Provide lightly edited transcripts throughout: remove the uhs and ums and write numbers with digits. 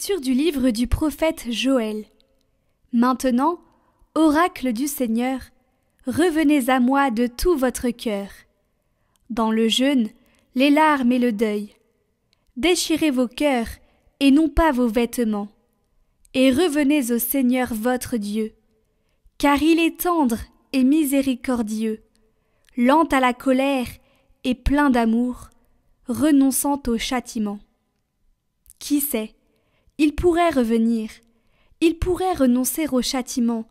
Lecture du livre du prophète Joël. Maintenant, oracle du Seigneur, revenez à moi de tout votre cœur. Dans le jeûne, les larmes et le deuil. Déchirez vos cœurs et non pas vos vêtements. Et revenez au Seigneur votre Dieu. Car il est tendre et miséricordieux, lent à la colère et plein d'amour, renonçant au châtiment. Qui sait, il pourrait revenir, il pourrait renoncer au châtiment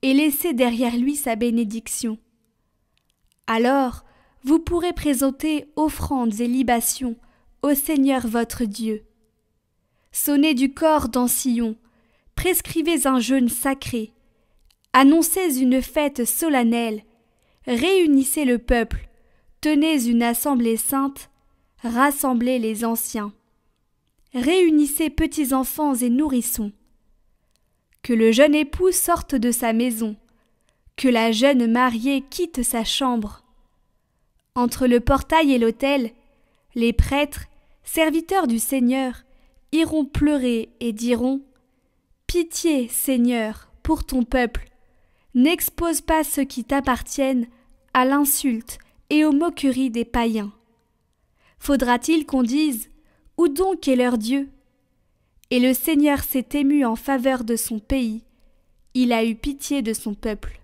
et laisser derrière lui sa bénédiction. Alors, vous pourrez présenter offrandes et libations au Seigneur votre Dieu. Sonnez du cor dans Sion, prescrivez un jeûne sacré, annoncez une fête solennelle, réunissez le peuple, tenez une assemblée sainte, rassemblez les anciens. Réunissez petits enfants et nourrissons. Que le jeune époux sorte de sa maison, que la jeune mariée quitte sa chambre. Entre le portail et l'autel, les prêtres, serviteurs du Seigneur, iront pleurer et diront : Pitié, Seigneur, pour ton peuple, n'expose pas ceux qui t'appartiennent à l'insulte et aux moqueries des païens. Faudra-t-il qu'on dise : Où donc est leur Dieu ? Et le Seigneur s'est ému en faveur de son pays, il a eu pitié de son peuple.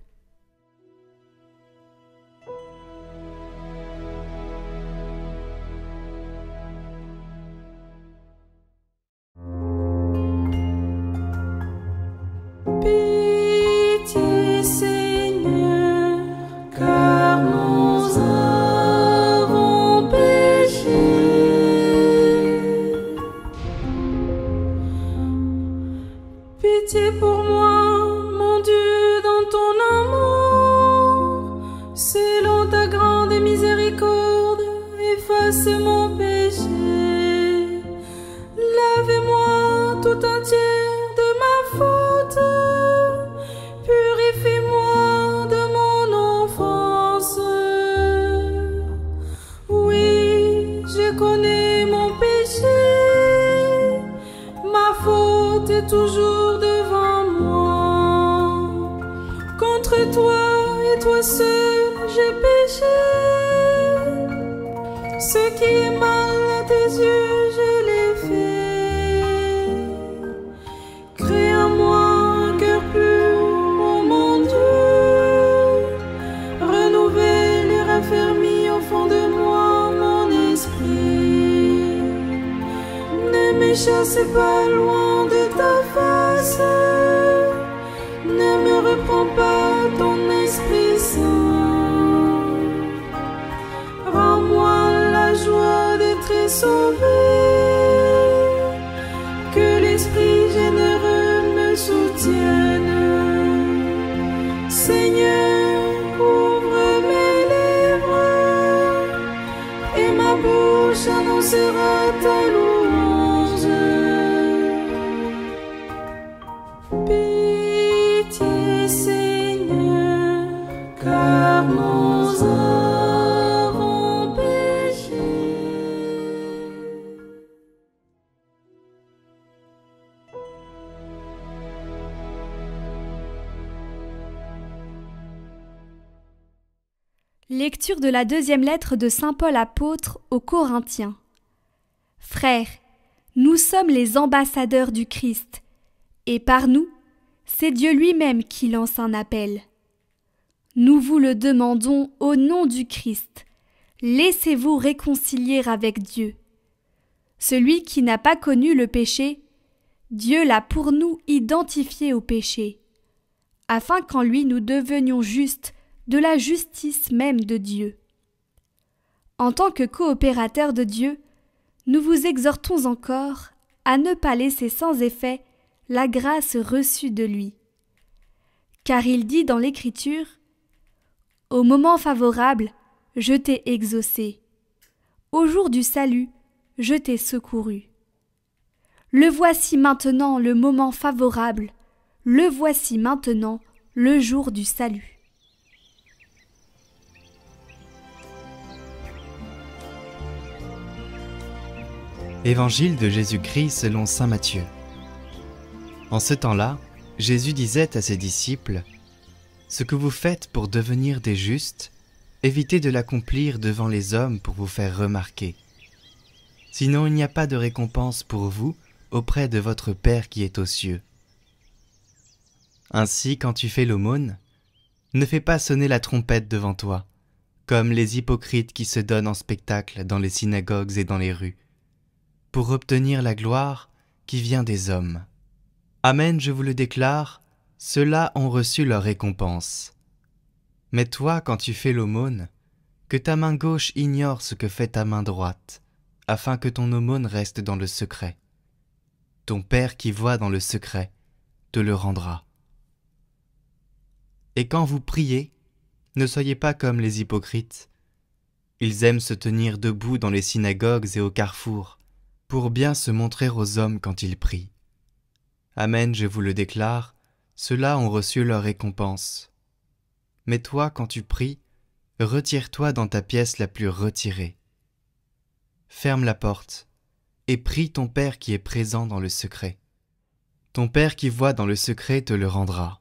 Pitié, Seigneur, car nous avons péché. Pitié pour moi, mon Dieu, dans ton amour, selon ta grande miséricorde, efface mon péché. Lavez-moi tout entière de ma faute, purifie-moi de mon offense. Oui, je connais mon péché, ma faute est toujours devant moi. Contre toi et toi seul j'ai péché. Ce qui est mal à tes yeux, je l'ai fait. Crée en moi un cœur pur, oh mon Dieu. Renouvelle et raffermis au fond de moi mon esprit. Ne me chasse pas loin de ta face, ne me reprends pas ton Esprit Saint. Rends-moi la joie d'être sauvé, que l'Esprit généreux me soutienne. Seigneur, ouvre mes lèvres, et ma bouche annoncera ta louange. Pitié, Seigneur, car nous avons péché. Lecture de la deuxième lettre de saint Paul apôtre aux Corinthiens. Frères, nous sommes les ambassadeurs du Christ, et par nous, c'est Dieu lui-même qui lance un appel. Nous vous le demandons au nom du Christ, laissez-vous réconcilier avec Dieu. Celui qui n'a pas connu le péché, Dieu l'a pour nous identifié au péché, afin qu'en lui nous devenions justes de la justice même de Dieu. En tant que coopérateurs de Dieu, nous vous exhortons encore à ne pas laisser sans effet la grâce reçue de lui. Car il dit dans l'Écriture : Au moment favorable, je t'ai exaucé. Au jour du salut, je t'ai secouru. Le voici maintenant le moment favorable, le voici maintenant le jour du salut. Évangile de Jésus-Christ selon saint Matthieu. En ce temps-là, Jésus disait à ses disciples, « Ce que vous faites pour devenir des justes, évitez de l'accomplir devant les hommes pour vous faire remarquer. Sinon il n'y a pas de récompense pour vous auprès de votre Père qui est aux cieux. Ainsi, quand tu fais l'aumône, ne fais pas sonner la trompette devant toi, comme les hypocrites qui se donnent en spectacle dans les synagogues et dans les rues, pour obtenir la gloire qui vient des hommes. Amen, je vous le déclare, ceux-là ont reçu leur récompense. Mais toi, quand tu fais l'aumône, que ta main gauche ignore ce que fait ta main droite, afin que ton aumône reste dans le secret. Ton Père qui voit dans le secret te le rendra. Et quand vous priez, ne soyez pas comme les hypocrites. Ils aiment se tenir debout dans les synagogues et au carrefour, pour bien se montrer aux hommes quand ils prient. Amen, je vous le déclare, ceux-là ont reçu leur récompense. Mais toi, quand tu pries, retire-toi dans ta pièce la plus retirée. Ferme la porte, et prie ton Père qui est présent dans le secret. Ton Père qui voit dans le secret te le rendra.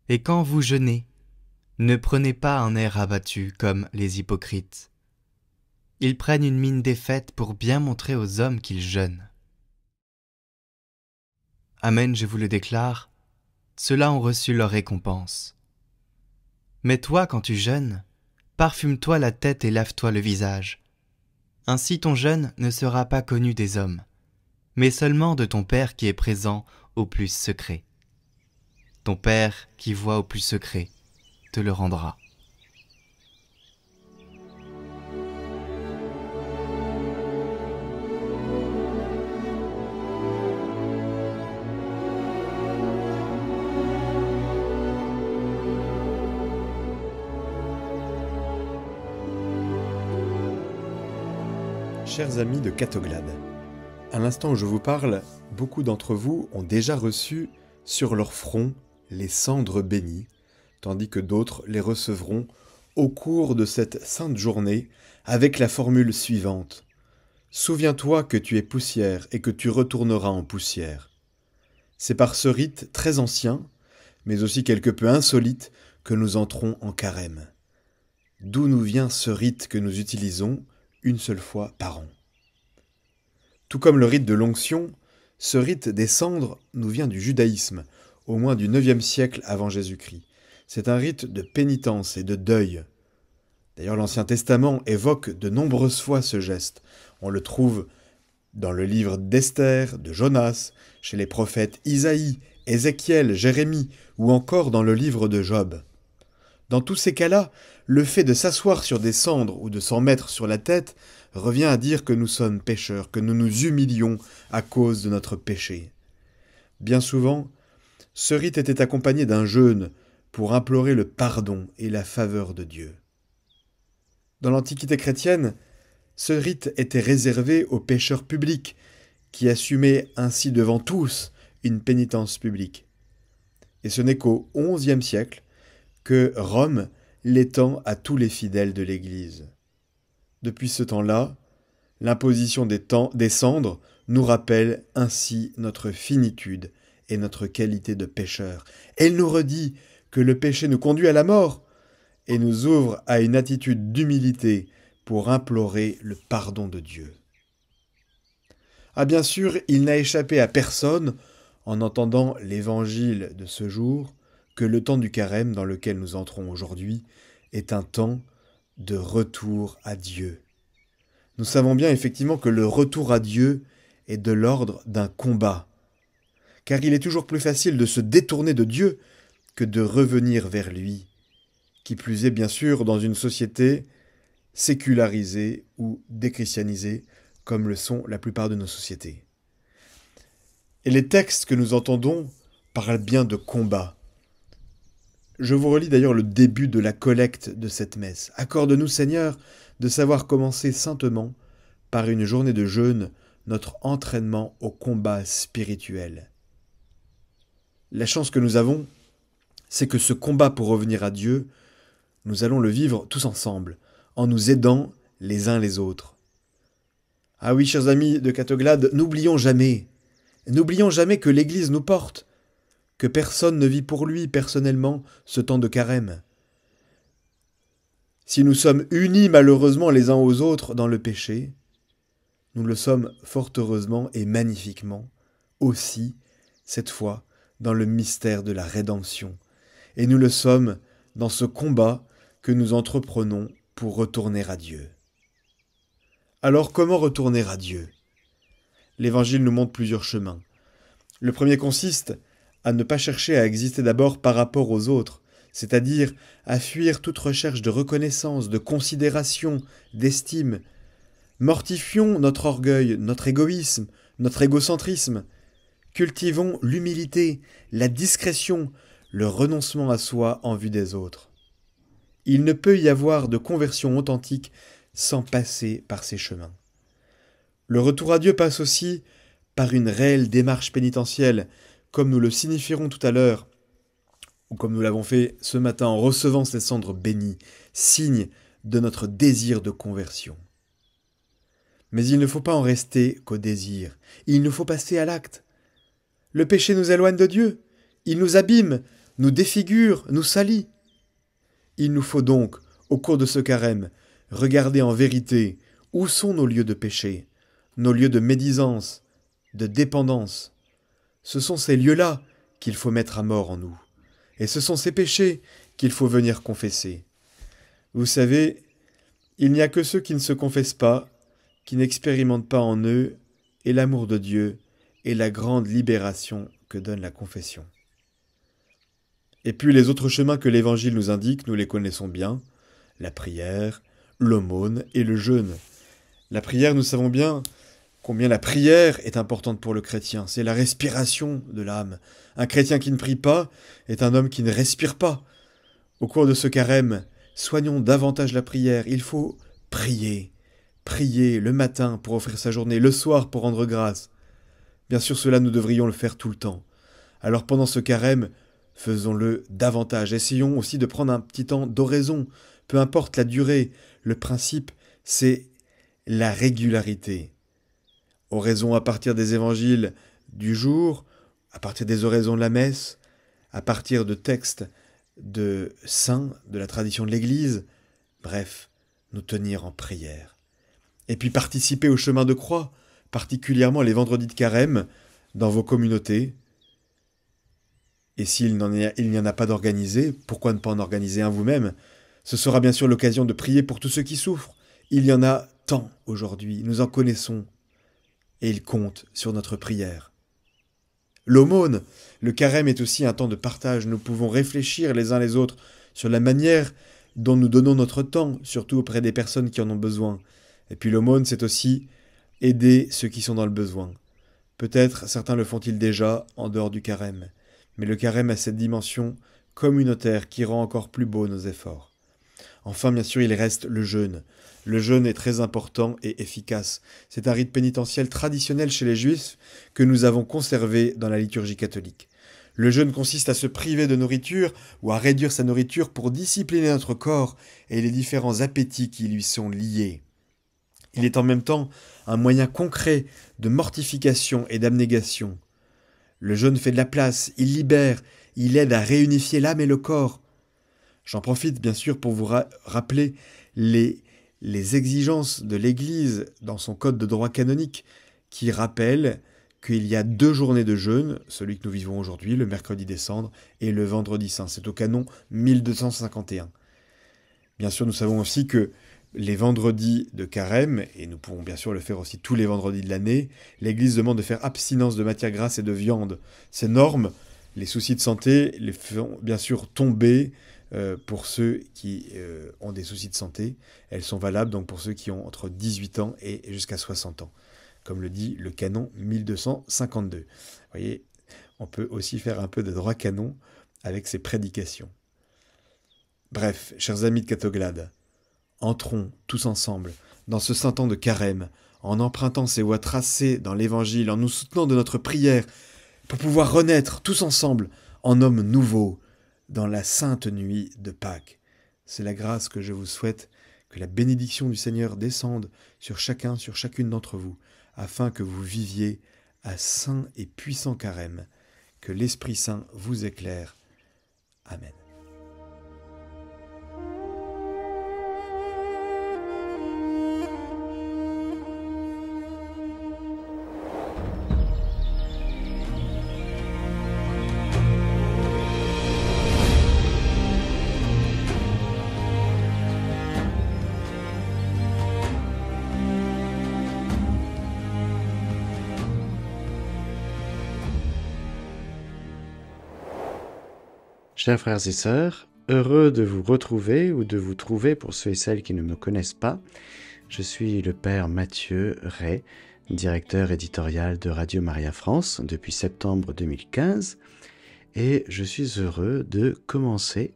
Et quand vous jeûnez, ne prenez pas un air abattu comme les hypocrites. Ils prennent une mine défaite pour bien montrer aux hommes qu'ils jeûnent. Amen, je vous le déclare, ceux-là ont reçu leur récompense. Mais toi, quand tu jeûnes, parfume-toi la tête et lave-toi le visage. Ainsi ton jeûne ne sera pas connu des hommes, mais seulement de ton Père qui est présent au plus secret. Ton Père qui voit au plus secret te le rendra. Chers amis de Catoglade, à l'instant où je vous parle, beaucoup d'entre vous ont déjà reçu sur leur front les cendres bénies, tandis que d'autres les recevront au cours de cette sainte journée avec la formule suivante. Souviens-toi que tu es poussière et que tu retourneras en poussière. C'est par ce rite très ancien, mais aussi quelque peu insolite, que nous entrons en carême. D'où nous vient ce rite que nous utilisons une seule fois par an. Tout comme le rite de l'onction, ce rite des cendres nous vient du judaïsme, au moins du IXe siècle avant Jésus-Christ. C'est un rite de pénitence et de deuil. D'ailleurs, l'Ancien Testament évoque de nombreuses fois ce geste. On le trouve dans le livre d'Esther, de Jonas, chez les prophètes Isaïe, Ézéchiel, Jérémie, ou encore dans le livre de Job. Dans tous ces cas-là, le fait de s'asseoir sur des cendres ou de s'en mettre sur la tête revient à dire que nous sommes pécheurs, que nous nous humilions à cause de notre péché. Bien souvent, ce rite était accompagné d'un jeûne pour implorer le pardon et la faveur de Dieu. Dans l'Antiquité chrétienne, ce rite était réservé aux pécheurs publics, qui assumaient ainsi devant tous une pénitence publique. Et ce n'est qu'au XIe siècle que Rome l'étend à tous les fidèles de l'Église. Depuis ce temps-là, l'imposition des cendres nous rappelle ainsi notre finitude et notre qualité de pécheur. Elle nous redit que le péché nous conduit à la mort et nous ouvre à une attitude d'humilité pour implorer le pardon de Dieu. Ah bien sûr, il n'a échappé à personne, en entendant l'évangile de ce jour, que le temps du carême dans lequel nous entrons aujourd'hui est un temps de retour à Dieu. Nous savons bien effectivement que le retour à Dieu est de l'ordre d'un combat, car il est toujours plus facile de se détourner de Dieu que de revenir vers lui, qui plus est bien sûr dans une société sécularisée ou déchristianisée, comme le sont la plupart de nos sociétés. Et les textes que nous entendons parlent bien de combat. Je vous relis d'ailleurs le début de la collecte de cette messe. Accorde-nous, Seigneur, de savoir commencer saintement, par une journée de jeûne, notre entraînement au combat spirituel. La chance que nous avons, c'est que ce combat pour revenir à Dieu, nous allons le vivre tous ensemble, en nous aidant les uns les autres. Ah oui, chers amis de Catoglade, n'oublions jamais, N'oublions jamais que l'Église nous porte, que personne ne vit pour lui personnellement ce temps de carême. Si nous sommes unis malheureusement les uns aux autres dans le péché, nous le sommes fort heureusement et magnifiquement aussi, cette fois, dans le mystère de la rédemption. Et nous le sommes dans ce combat que nous entreprenons pour retourner à Dieu. Alors comment retourner à Dieu ? L'Évangile nous montre plusieurs chemins. Le premier consiste à ne pas chercher à exister d'abord par rapport aux autres, c'est-à-dire à fuir toute recherche de reconnaissance, de considération, d'estime. Mortifions notre orgueil, notre égoïsme, notre égocentrisme. Cultivons l'humilité, la discrétion, le renoncement à soi en vue des autres. Il ne peut y avoir de conversion authentique sans passer par ces chemins. Le retour à Dieu passe aussi par une réelle démarche pénitentielle, comme nous le signifierons tout à l'heure, ou comme nous l'avons fait ce matin en recevant ces cendres bénies, signe de notre désir de conversion. Mais il ne faut pas en rester qu'au désir, il nous faut passer à l'acte. Le péché nous éloigne de Dieu, il nous abîme, nous défigure, nous salit. Il nous faut donc, au cours de ce carême, regarder en vérité où sont nos lieux de péché, nos lieux de médisance, de dépendance. Ce sont ces lieux-là qu'il faut mettre à mort en nous. Et ce sont ces péchés qu'il faut venir confesser. Vous savez, il n'y a que ceux qui ne se confessent pas, qui n'expérimentent pas en eux et l'amour de Dieu et la grande libération que donne la confession. Et puis les autres chemins que l'Évangile nous indique, nous les connaissons bien, la prière, l'aumône et le jeûne. La prière, nous savons bien combien la prière est importante pour le chrétien. C'est la respiration de l'âme. Un chrétien qui ne prie pas est un homme qui ne respire pas. Au cours de ce carême, soignons davantage la prière. Il faut prier. Prier le matin pour offrir sa journée, le soir pour rendre grâce. Bien sûr, cela nous devrions le faire tout le temps. Alors pendant ce carême, faisons-le davantage. Essayons aussi de prendre un petit temps d'oraison. Peu importe la durée, le principe, c'est la régularité. Oraison à partir des évangiles du jour, à partir des oraisons de la messe, à partir de textes de saints, de la tradition de l'Église. Bref, nous tenir en prière. Et puis participer au chemin de croix, particulièrement les vendredis de carême, dans vos communautés. Et s'il n'y en a pas d'organisé, pourquoi ne pas en organiser un vous-même ? Ce sera bien sûr l'occasion de prier pour tous ceux qui souffrent. Il y en a tant aujourd'hui, nous en connaissons. Et il compte sur notre prière. L'aumône, le carême est aussi un temps de partage. Nous pouvons réfléchir les uns les autres sur la manière dont nous donnons notre temps, surtout auprès des personnes qui en ont besoin. Et puis l'aumône, c'est aussi aider ceux qui sont dans le besoin. Peut-être certains le font-ils déjà en dehors du carême. Mais le carême a cette dimension communautaire qui rend encore plus beaux nos efforts. Enfin, bien sûr, il reste le jeûne. Le jeûne est très important et efficace. C'est un rite pénitentiel traditionnel chez les Juifs que nous avons conservé dans la liturgie catholique. Le jeûne consiste à se priver de nourriture ou à réduire sa nourriture pour discipliner notre corps et les différents appétits qui lui sont liés. Il est en même temps un moyen concret de mortification et d'abnégation. Le jeûne fait de la place, il libère, il aide à réunifier l'âme et le corps. J'en profite bien sûr pour vous rappeler les exigences de l'Église dans son code de droit canonique qui rappelle qu'il y a 2 journées de jeûne, celui que nous vivons aujourd'hui, le mercredi des cendres, et le vendredi saint. C'est au canon 1251. Bien sûr, nous savons aussi que les vendredis de carême, et nous pouvons bien sûr le faire aussi tous les vendredis de l'année, l'Église demande de faire abstinence de matière grasse et de viande. Ces normes, les soucis de santé les font bien sûr tomber pour ceux qui ont des soucis de santé. Elles sont valables donc pour ceux qui ont entre 18 ans et jusqu'à 60 ans, comme le dit le canon 1252. Vous voyez, on peut aussi faire un peu de droit canon avec ces prédications. Bref, chers amis de Catoglade, entrons tous ensemble dans ce saint temps de carême, en empruntant ces voies tracées dans l'Évangile, en nous soutenant de notre prière, pour pouvoir renaître tous ensemble en hommes nouveaux dans la sainte nuit de Pâques. C'est la grâce que je vous souhaite, que la bénédiction du Seigneur descende sur chacun, sur chacune d'entre vous, afin que vous viviez un saint et puissant carême. Que l'Esprit Saint vous éclaire. Amen. Chers frères et sœurs, heureux de vous retrouver ou de vous trouver pour ceux et celles qui ne me connaissent pas. Je suis le père Mathieu Ray, directeur éditorial de Radio Maria France depuis septembre 2015 et je suis heureux de commencer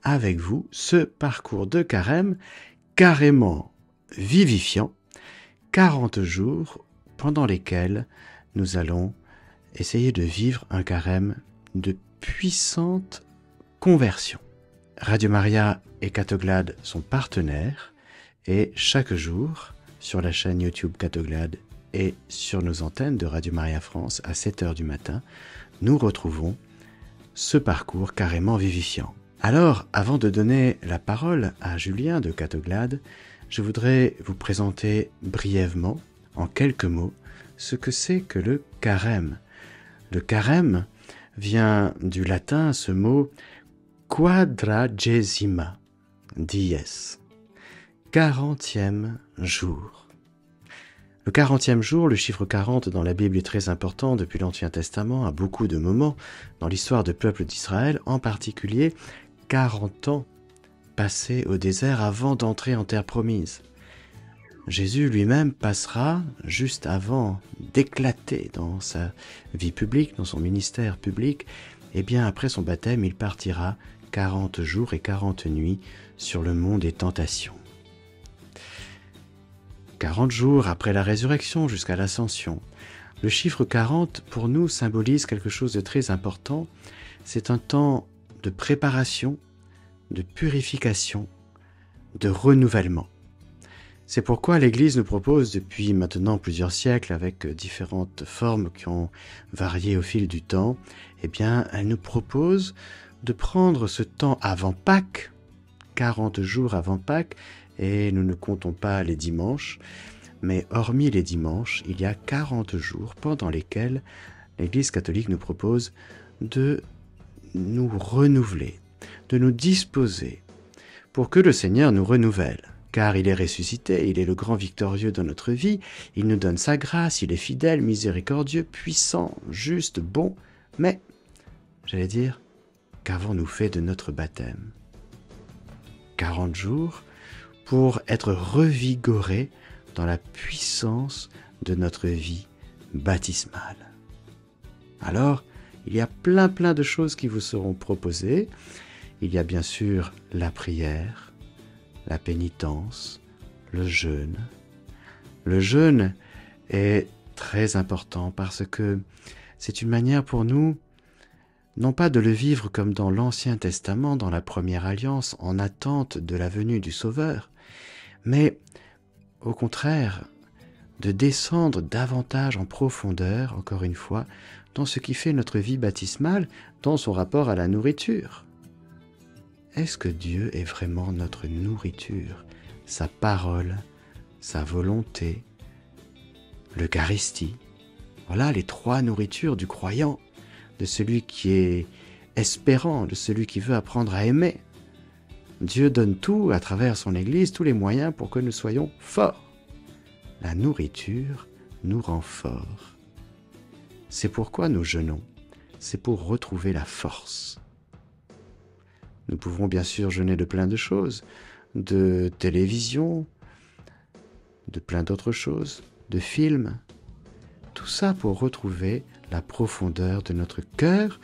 avec vous ce parcours de carême carrément vivifiant, 40 jours pendant lesquels nous allons essayer de vivre un carême de puissante conversion. Radio Maria et Catoglade sont partenaires et chaque jour, sur la chaîne YouTube Catoglade et sur nos antennes de Radio Maria France à 7h du matin, nous retrouvons ce parcours carrément vivifiant. Alors, avant de donner la parole à Julien de Catoglade, je voudrais vous présenter brièvement, en quelques mots, ce que c'est que le carême. Le carême vient du latin ce mot quadragesima dies, 40e jour. Le 40e jour, le chiffre 40 dans la Bible est très important depuis l'Ancien Testament, à beaucoup de moments dans l'histoire du peuple d'Israël, en particulier 40 ans passés au désert avant d'entrer en terre promise. Jésus lui-même passera, juste avant d'éclater dans sa vie publique, dans son ministère public, et bien après son baptême, il partira 40 jours et 40 nuits sur le mont des tentations. 40 jours après la résurrection jusqu'à l'ascension. Le chiffre 40, pour nous, symbolise quelque chose de très important. C'est un temps de préparation, de purification, de renouvellement. C'est pourquoi l'Église nous propose depuis maintenant plusieurs siècles, avec différentes formes qui ont varié au fil du temps, eh bien, elle nous propose de prendre ce temps avant Pâques, 40 jours avant Pâques, et nous ne comptons pas les dimanches, mais hormis les dimanches, il y a 40 jours pendant lesquels l'Église catholique nous propose de nous renouveler, de nous disposer pour que le Seigneur nous renouvelle. Car il est ressuscité, il est le grand victorieux dans notre vie, il nous donne sa grâce, il est fidèle, miséricordieux, puissant, juste, bon, mais, j'allais dire, qu'avons-nous fait de notre baptême ? 40 jours pour être revigorés dans la puissance de notre vie baptismale. Alors, il y a plein de choses qui vous seront proposées. Il y a bien sûr la prière, la pénitence, le jeûne. Le jeûne est très important parce que c'est une manière pour nous, non pas de le vivre comme dans l'Ancien Testament, dans la Première Alliance, en attente de la venue du Sauveur, mais au contraire, de descendre davantage en profondeur, encore une fois, dans ce qui fait notre vie baptismale, dans son rapport à la nourriture. Est-ce que Dieu est vraiment notre nourriture, sa parole, sa volonté, l'Eucharistie? Voilà les 3 nourritures du croyant, de celui qui est espérant, de celui qui veut apprendre à aimer. Dieu donne tout à travers son Église, tous les moyens pour que nous soyons forts. La nourriture nous rend forts. C'est pourquoi nous jeûnons, c'est pour retrouver la force. Nous pouvons bien sûr jeûner de plein de choses, de télévision, de plein d'autres choses, de films. Tout ça pour retrouver la profondeur de notre cœur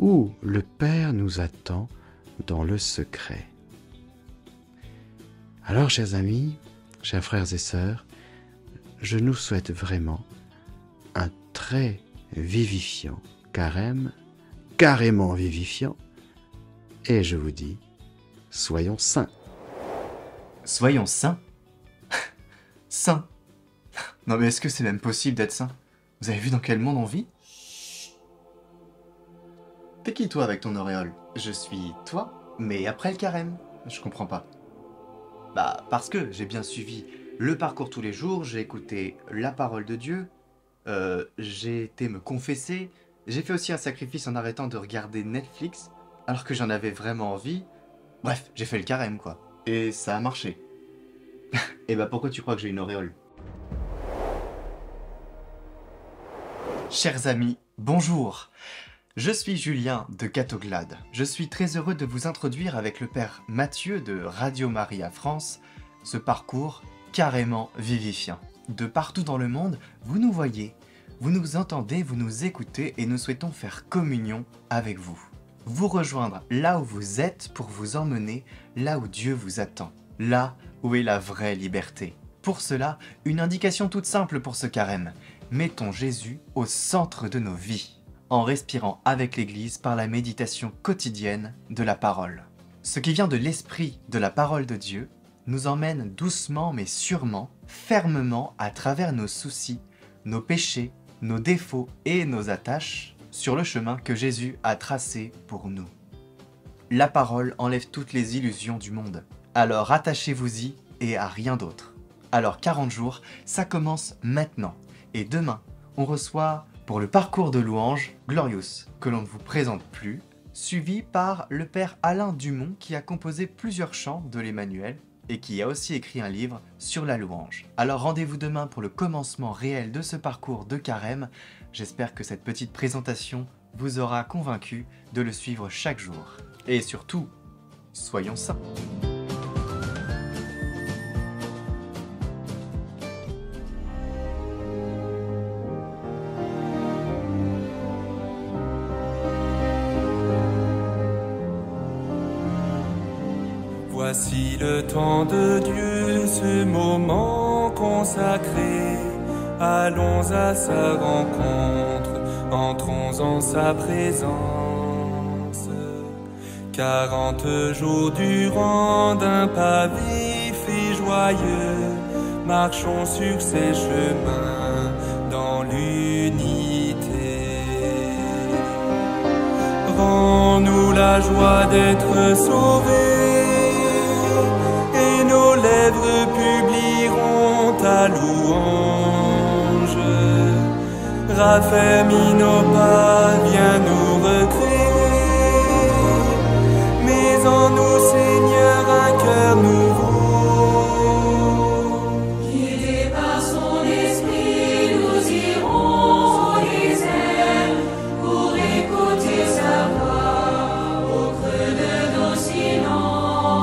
où le Père nous attend dans le secret. Alors, chers amis, chers frères et sœurs, je nous souhaite vraiment un très vivifiant carême, carrément vivifiant, et je vous dis, soyons saints. Soyons saints. Saints. Non mais est-ce que c'est même possible d'être saint ? Vous avez vu dans quel monde on vit? T'es qui toi avec ton auréole? Je suis toi, mais après le carême. Je comprends pas. Bah, parce que j'ai bien suivi le parcours tous les jours, j'ai écouté la parole de Dieu, j'ai été me confesser, j'ai fait aussi un sacrifice en arrêtant de regarder Netflix, alors que j'en avais vraiment envie. Bref, j'ai fait le carême, quoi. Et ça a marché. Et bah pourquoi tu crois que j'ai une auréole? Chers amis, bonjour. Je suis Julien de Catoglade. Je suis très heureux de vous introduire avec le père Mathieu de Radio Maria France ce parcours carrément vivifiant. De partout dans le monde, vous nous voyez, vous nous entendez, vous nous écoutez et nous souhaitons faire communion avec vous. Vous rejoindre là où vous êtes pour vous emmener là où Dieu vous attend. Là où est la vraie liberté. Pour cela, une indication toute simple pour ce carême. Mettons Jésus au centre de nos vies, en respirant avec l'Église par la méditation quotidienne de la parole. Ce qui vient de l'esprit de la parole de Dieu nous emmène doucement mais sûrement, fermement à travers nos soucis, nos péchés, nos défauts et nos attaches sur le chemin que Jésus a tracé pour nous. La parole enlève toutes les illusions du monde. Alors attachez-vous-y et à rien d'autre. Alors 40 jours, ça commence maintenant. Et demain, on reçoit pour le parcours de louange Glorious, que l'on ne vous présente plus, suivi par le père Alain Dumont qui a composé plusieurs chants de l'Emmanuel et qui a aussi écrit un livre sur la louange. Alors rendez-vous demain pour le commencement réel de ce parcours de carême. J'espère que cette petite présentation vous aura convaincu de le suivre chaque jour. Et surtout, soyons saints. Voici le temps de Dieu, ce moment consacré. Allons à sa rencontre, entrons en sa présence. 40 jours durant d'un pas vif et joyeux, marchons sur ses chemins dans l'unité. Rends-nous la joie d'être sauvés, et nos lèvres publieront ta louange. Raffermis nos pas, viens nous recréer, mais en nous, Seigneur, un cœur nouveau. Guidés par son esprit, nous irons au désert pour écouter sa voix au creux de nos silences.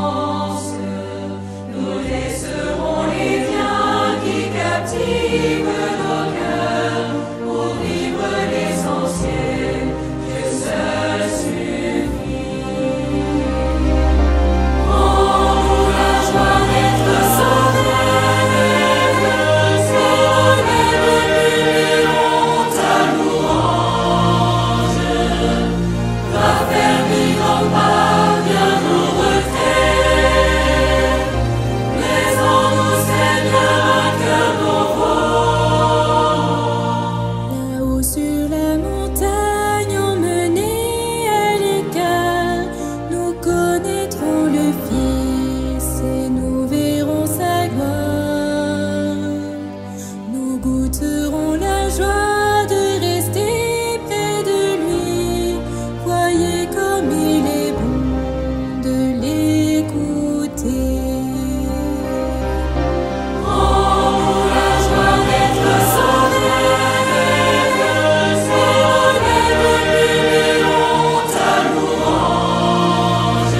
Nous laisserons les biens qui captivent nos cœurs pour vivre l'essentiel. Dieu seul suffit. Rends-nous la joie d'être sauvés, et nos lèvres publieront ta louange. Raffermis nos pas, viens nous recréer, mais en nous, Seigneur, un cœur nouveau. Là-haut sur la montagne, emmenés à l'écart, nous connaîtrons le Fils et nous verrons sa gloire. Nous goûterons la joie de rester près de lui. Voyez comme il est bon de l'écouter. Rends-nous la joie d'être sauvés, et nos lèvres publieront ta louange.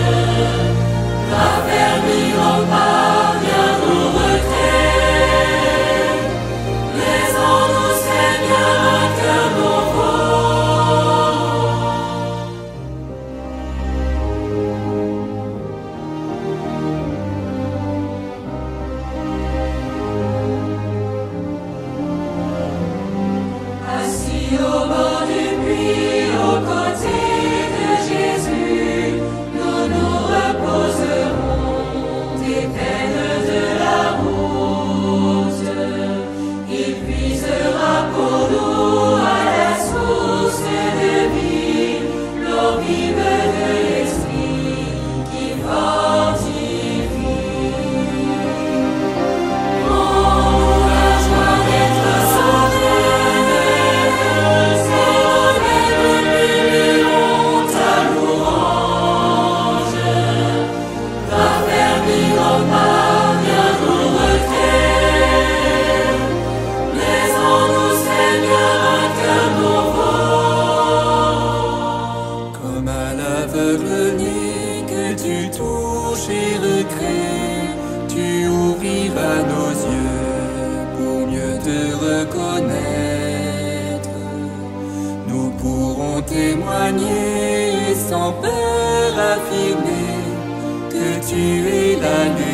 secret, tu ouvriras nos yeux pour mieux te reconnaître. Nous pourrons témoigner sans peur affirmer que tu es la lumière